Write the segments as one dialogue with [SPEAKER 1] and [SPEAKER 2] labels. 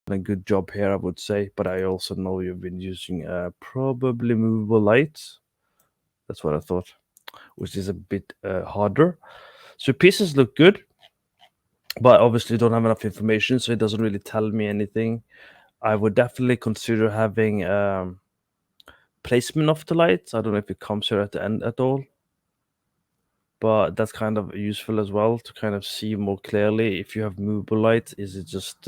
[SPEAKER 1] a good job here, I would say. But I also know you've been using probably movable lights. That's what I thought, which is a bit harder. So pieces look good, but obviously don't have enough information, so it doesn't really tell me anything. I would definitely consider having placement of the lights. I don't know if it comes here at the end at all, but that's kind of useful as well to kind of see more clearly if you have movable lights. Is it just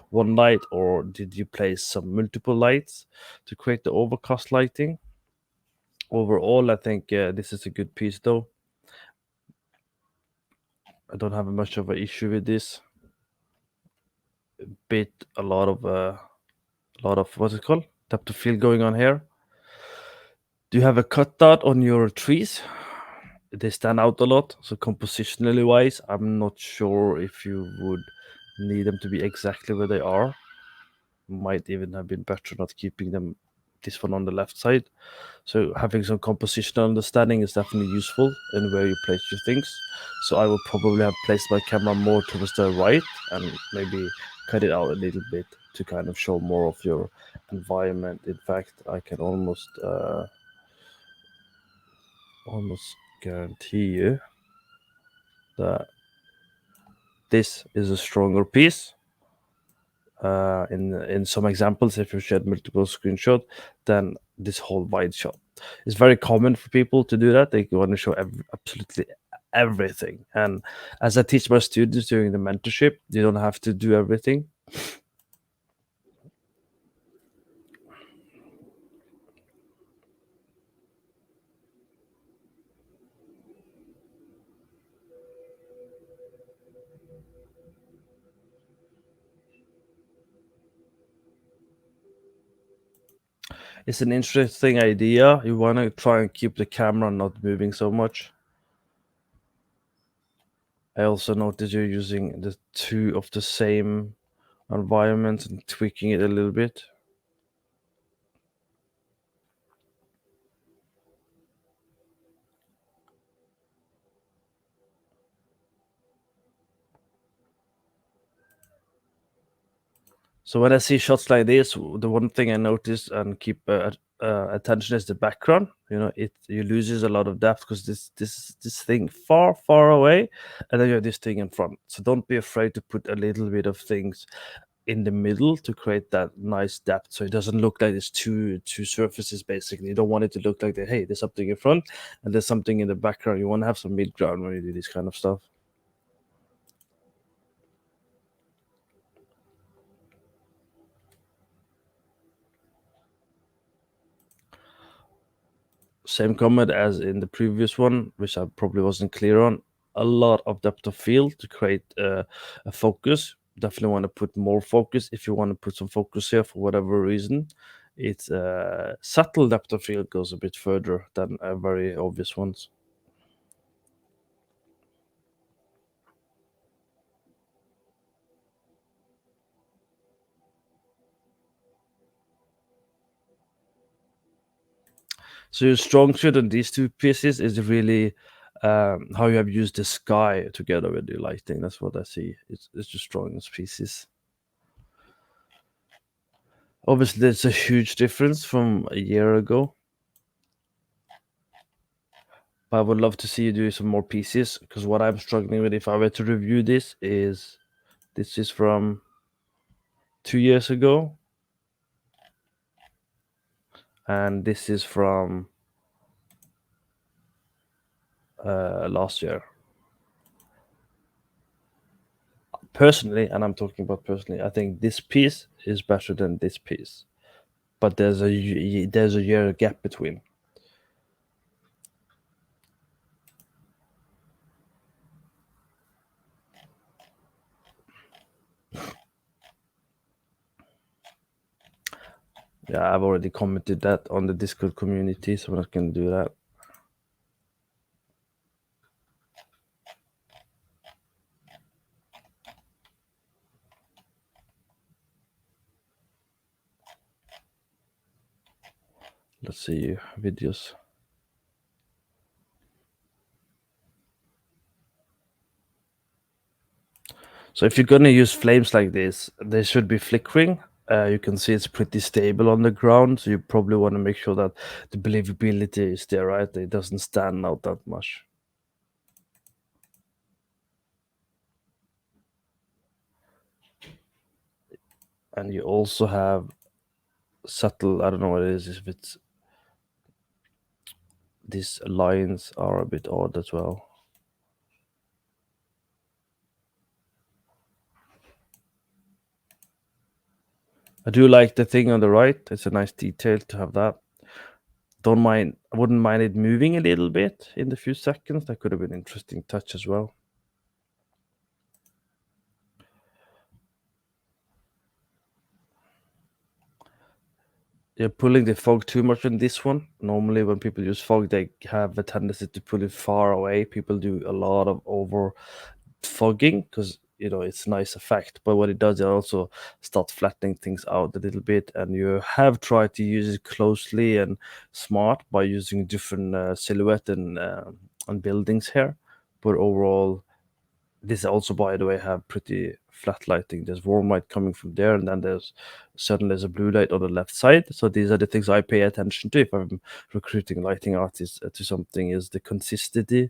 [SPEAKER 1] one light, or did you place some multiple lights to create the overcast lighting? Overall, I think this is a good piece, though. I don't have much of an issue with this. A lot of what's it called? Depth of field going on here. Do you have a cutout on your trees? They stand out a lot. So compositionally wise, I'm not sure if you would need them to be exactly where they are. Might even have been better not keeping them this one on the left side. So having some compositional understanding is definitely useful in where you place your things. So I would probably have placed my camera more towards the right and maybe cut it out a little bit to kind of show more of your environment. In fact, I can almost guarantee you that this is a stronger piece. In some examples, if you shared multiple screenshot, then this whole wide shot. It's very common for people to do that. They want to show absolutely everything. And as I teach my students during the mentorship, you don't have to do everything. It's an interesting idea. You want to try and keep the camera not moving so much. I also noticed you're using the two of the same environment and tweaking it a little bit. So when I see shots like this, the one thing I notice and keep attention is the background. You know, it loses a lot of depth because this thing far away, and then you have this thing in front. So don't be afraid to put a little bit of things in the middle to create that nice depth, so it doesn't look like there's two surfaces. Basically, you don't want it to look like that. Hey, there's something in front and there's something in the background. You want to have some mid ground when you do this kind of stuff. Same comment as in the previous one, which I probably wasn't clear on. A lot of depth of field to create a focus. Definitely want to put more focus if you want to put some focus here for whatever reason. It's subtle depth of field goes a bit further than very obvious ones. So your strong suit on these two pieces is really how you have used the sky together with the lighting. That's what I see. It's your strongest pieces. Obviously, there's a huge difference from a year ago. But I would love to see you do some more pieces, because what I'm struggling with if I were to review this is from 2 years ago, and this is from last year. Personally, and I'm talking about personally, I think this piece is better than this piece, but there's a year gap between. Yeah, I've already commented that on the Discord community, so I'm not gonna do that. Let's see videos. So if you're gonna use flames like this, they should be flickering. You can see it's pretty stable on the ground, so you probably want to make sure that the believability is there, right? It doesn't stand out that much. And you also have subtle, I don't know what it is, if it's these lines are a bit odd as well. I do like the thing on the right. It's a nice detail to have that. Don't mind, I wouldn't mind it moving a little bit in the few seconds. That could have been an interesting touch as well. You're pulling the fog too much on this one. Normally, when people use fog, they have a tendency to pull it far away. People do a lot of over fogging because it's a nice effect. But what it does, it also start flattening things out a little bit. And you have tried to use it closely and smart by using different silhouette and buildings here. But overall, this also, by the way, have pretty flat lighting. There's warm light coming from there, and then there's a blue light on the left side. So these are the things I pay attention to if I'm recruiting lighting artists to something: is the consistency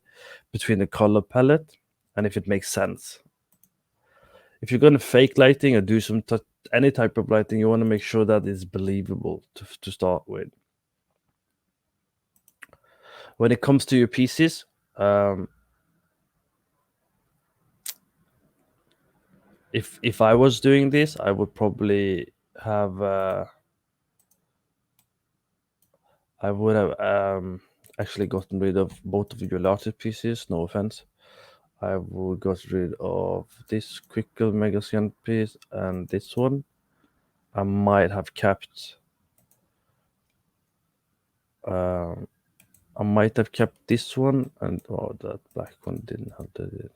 [SPEAKER 1] between the color palette and if it makes sense. If you're gonna fake lighting or do any type of lighting, you want to make sure that it's believable to start with. When it comes to your pieces, if I was doing this, I would probably have I would have actually gotten rid of both of your larger pieces. No offense. I would got rid of this Quickle Megascan piece and this one. I might have kept. Um, I might have kept this one, and that black one didn't have the.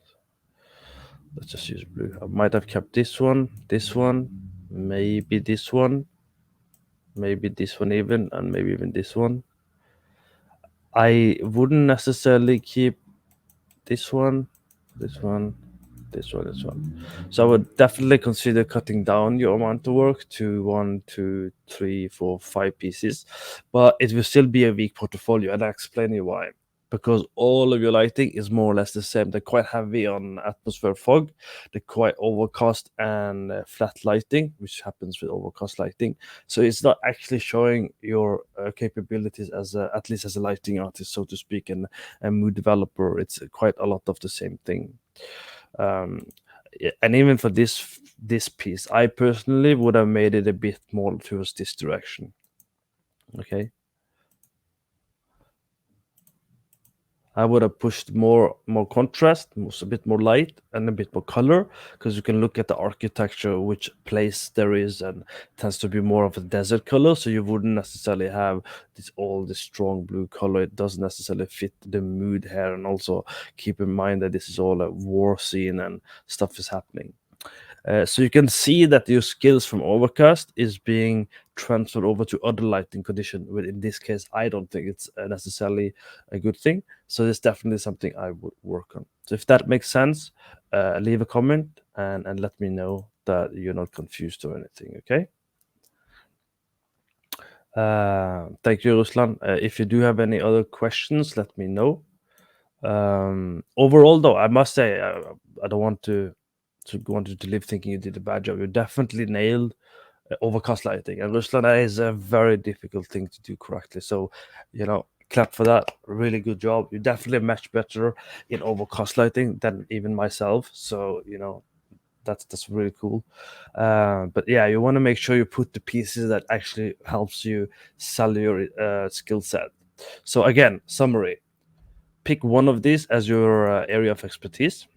[SPEAKER 1] Let's just use blue. I might have kept this one, maybe this one, maybe this one even, and maybe even this one. I wouldn't necessarily keep this one, this one, this one. So I would definitely consider cutting down your amount of work to 1, 2, 3, 4, 5 pieces, but it will still be a weak portfolio, and I'll explain you why. Because all of your lighting is more or less the same. They're quite heavy on atmosphere fog. They're quite overcast and flat lighting, which happens with overcast lighting. So it's not actually showing your capabilities at least as a lighting artist, so to speak, and a mood developer. It's quite a lot of the same thing. Um, and even for this piece, I personally would have made it a bit more towards this direction. Okay, I would have pushed more contrast, a bit more light, and a bit more color, because you can look at the architecture, which place there is, and tends to be more of a desert color. So you wouldn't necessarily have this strong blue color. It doesn't necessarily fit the mood here. And also keep in mind that this is all a war scene and stuff is happening. So you can see that your skills from overcast is being transferred over to other lighting condition. But in this case, I don't think it's necessarily a good thing. So it's definitely something I would work on. So if that makes sense, leave a comment and let me know that you're not confused or anything. Okay. Thank you, Ruslan. If you do have any other questions, let me know. Overall, though, I must say I don't want you to live thinking you did a bad job. You definitely nailed overcast lighting, and Ruslan, that is a very difficult thing to do correctly. So, clap for that. Really good job. You definitely much better in overcast lighting than even myself. So, that's really cool. But yeah, you want to make sure you put the pieces that actually helps you sell your skill set. So again, summary: pick one of these as your area of expertise.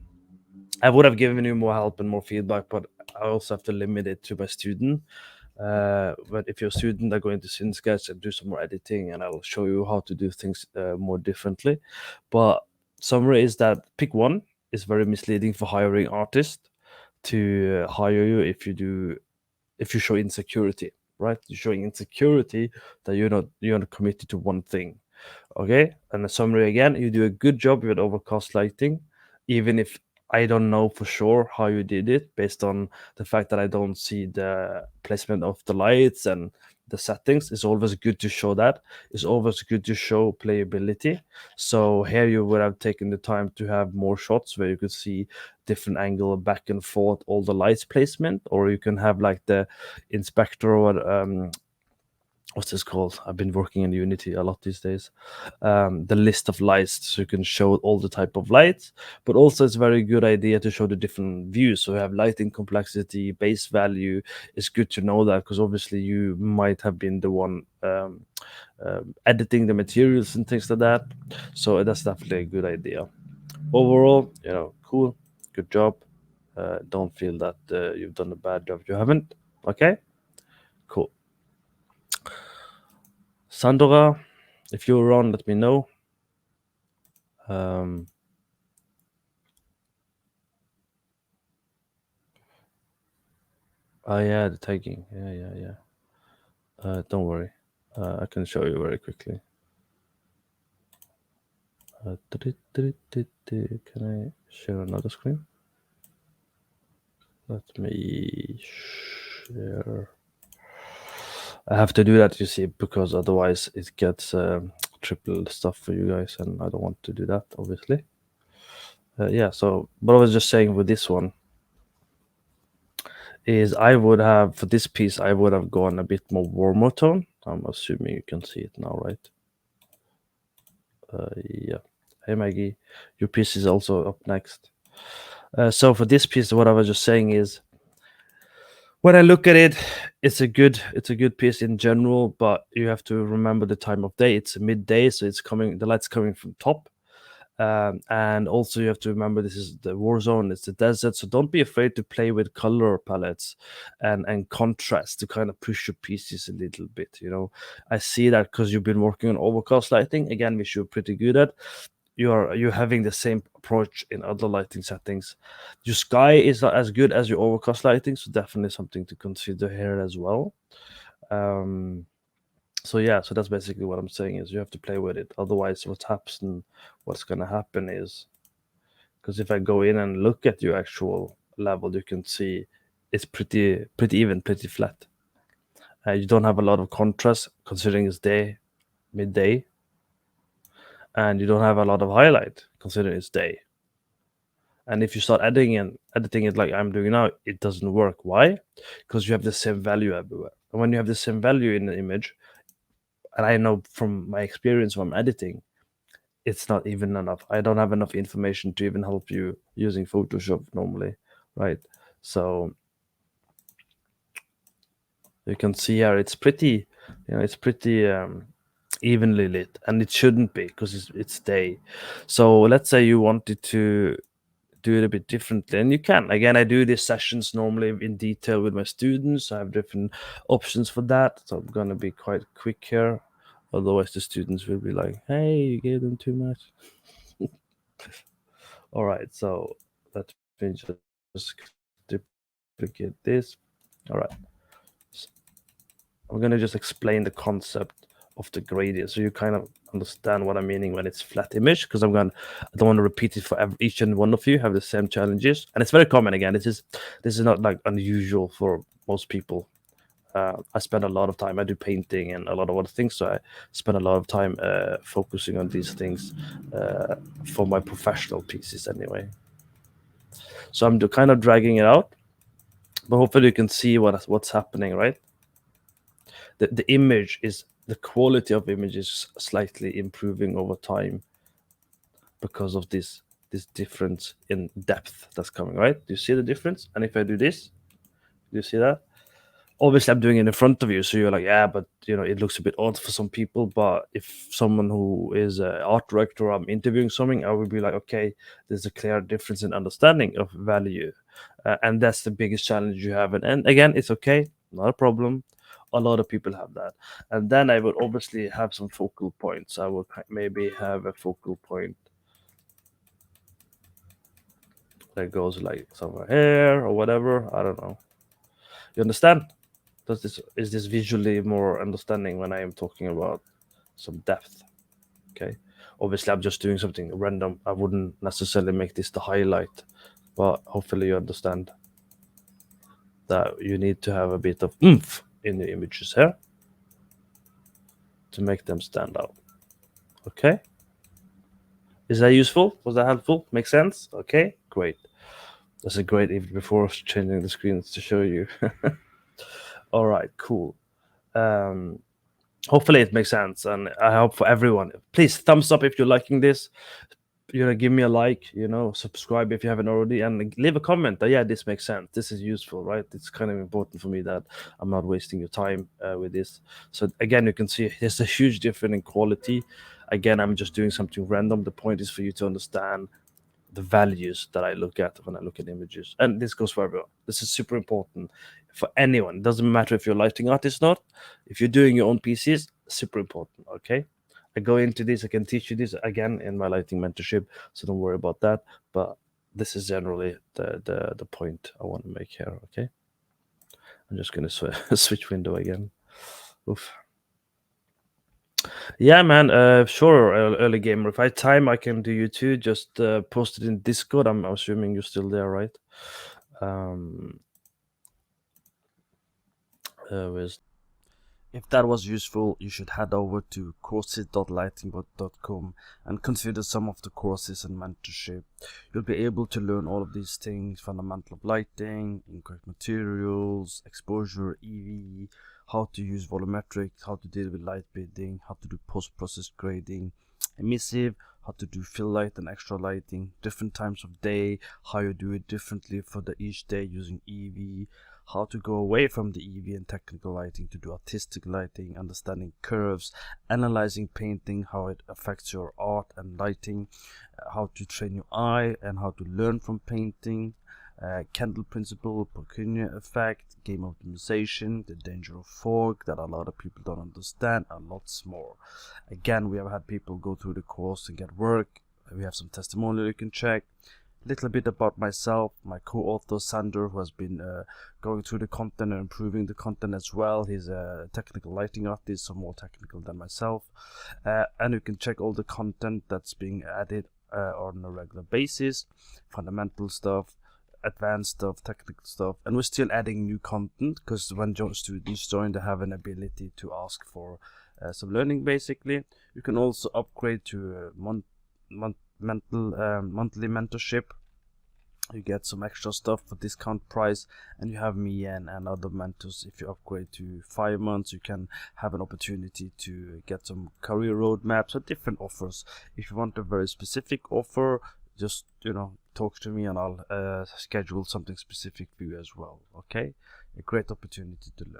[SPEAKER 1] I would have given you more help and more feedback, but I also have to limit it to my student. But if you're a student, I go into SyncSketch and do some more editing, and I'll show you how to do things more differently. But summary is that pick one is very misleading for hiring artists to hire you if you show insecurity, right? You're showing insecurity that you're not committed to one thing. Okay, and the summary again: you do a good job with overcast lighting, even if I don't know for sure how you did it based on the fact that I don't see the placement of the lights and the settings. It's always good to show that. It's always good to show playability. So here you would have taken the time to have more shots where you could see different angle back and forth, all the lights placement, or you can have like the inspector or what's this called? I've been working in Unity a lot these days. The list of lights, so you can show all the type of lights, but also it's a very good idea to show the different views. So you have lighting complexity, base value. It's good to know that because obviously you might have been the one editing the materials and things like that. So that's definitely a good idea. Overall, cool, good job. Don't feel that you've done a bad job. You haven't. Okay, cool. Sandora, if you're on, let me know. Um, oh yeah, the tagging. Yeah. Don't worry. I can show you very quickly. Can I share another screen? Let me share. I have to do that, you see, because otherwise it gets triple stuff for you guys, and I don't want to do that, obviously. Yeah, so what I was just saying with this one is I would have, for this piece, I would have gone a bit more warmer tone. I'm assuming you can see it now, right? Yeah. Hey, Maggie. Your piece is also up next. So for this piece, what I was just saying is, when I look at it, it's a good piece in general, but you have to remember the time of day. It's midday, so the light's coming from top. And also you have to remember this is the war zone, it's the desert, so don't be afraid to play with color palettes and contrast to kind of push your pieces a little bit. I see that because you've been working on overcast lighting again, which you're pretty good at. You're having the same approach in other lighting settings. Your sky is not as good as your overcast lighting, so definitely something to consider here as well. So yeah, so that's basically what I'm saying is you have to play with it. Otherwise, what's gonna happen is, because if I go in and look at your actual level, you can see it's pretty even, pretty flat. You don't have a lot of contrast considering it's midday, and you don't have a lot of highlight considering it's day. And if you start editing it like I'm doing now, it doesn't work. Why? Because you have the same value everywhere. And when you have the same value in the image, and I know from my experience when I'm editing, it's not even enough. I don't have enough information to even help you using Photoshop normally, right? So you can see here it's pretty evenly lit, and it shouldn't be because it's day. So let's say you wanted to do it a bit differently, and you can. Again, I do these sessions normally in detail with my students. I have different options for that, so I'm gonna be quite quick here. Otherwise, the students will be like, "Hey, you gave them too much." All right, so let me just duplicate this. All right, I'm gonna just explain the concept of the gradient so you kind of understand what I'm meaning when it's flat image, because I don't want to repeat it for each and one of you have the same challenges, and it's very common. Again, this is not like unusual for most people. I spend a lot of time. I do painting and a lot of other things, so I spend a lot of time focusing on these things for my professional pieces anyway. So I'm kind of dragging it out, but hopefully you can see what's happening, right? The image is the quality of image is slightly improving over time because of this difference in depth that's coming, right? Do you see the difference? And if I do this, do you see that? Obviously I'm doing it in front of you, so you're like, yeah, but it looks a bit odd for some people. But if someone who is an art director, I'm interviewing something, I would be like, okay, there's a clear difference in understanding of value, and that's the biggest challenge you have. And again, it's okay, not a problem. A lot of people have that. And then I would obviously have some focal points. I would maybe have a focal point that goes like somewhere here or whatever, I don't know. You understand? Is this visually more understanding when I am talking about some depth? Okay. Obviously, I'm just doing something random. I wouldn't necessarily make this the highlight but hopefully you understand that you need to have a bit of oomph in the images here to make them stand out. Okay, is that useful? Was that helpful? Make sense? Okay, great. That's a great even before changing the screens to show you. All right, cool. um Hopefully it makes sense, and I hope for everyone, please thumbs up if you're liking this, give me a like, subscribe if you haven't already, and leave a comment that, yeah, this makes sense, this is useful, right? It's kind of important for me that I'm not wasting your time with this. So again, you can see there's a huge difference in quality. Again, I'm just doing something random. The point is for you to understand the values that I look at when I look at images. And this goes for everyone. This is super important for anyone. It doesn't matter if you're a lighting artist or not. If you're doing your own pieces, super important. Okay. I go into this, I can teach you this again in my lighting mentorship, so don't worry about that. But this is generally the point I want to make here. Okay. I'm just gonna switch window again. Oof. Yeah, man. Sure, early gamer. If I have time, I can do you too. Just post it in Discord. I'm assuming you're still there, right? Um, where's If that was useful, you should head over to courses.lightingbot.com and consider some of the courses and mentorship. You'll be able to learn all of these things: fundamental of lighting, incorrect materials, exposure, EV, how to use volumetrics, how to deal with light bidding, how to do post-process grading, emissive, how to do fill light and extra lighting, different times of day, how you do it differently for each day using EV, how to go away from the EV and technical lighting to do artistic lighting, understanding curves, analyzing painting, how it affects your art and lighting, how to train your eye and how to learn from painting, candle principle, Purkinje effect, game optimization, the danger of fog that a lot of people don't understand, and lots more. Again, we have had people go through the course and get work. We have some testimonial you can check. Little bit about myself, my co-author Sander, who has been going through the content and improving the content as well. He's a technical lighting artist, so more technical than myself. And you can check all the content that's being added on a regular basis, fundamental stuff, advanced stuff, technical stuff, and we're still adding new content because when students join, they have an ability to ask for some learning. Basically, you can also upgrade to monthly mentorship. You get some extra stuff for discount price, and you have me and other mentors. If you upgrade to 5 months, you can have an opportunity to get some career roadmaps or different offers. If you want a very specific offer, just talk to me and I'll schedule something specific for you as well. Okay, a great opportunity to learn.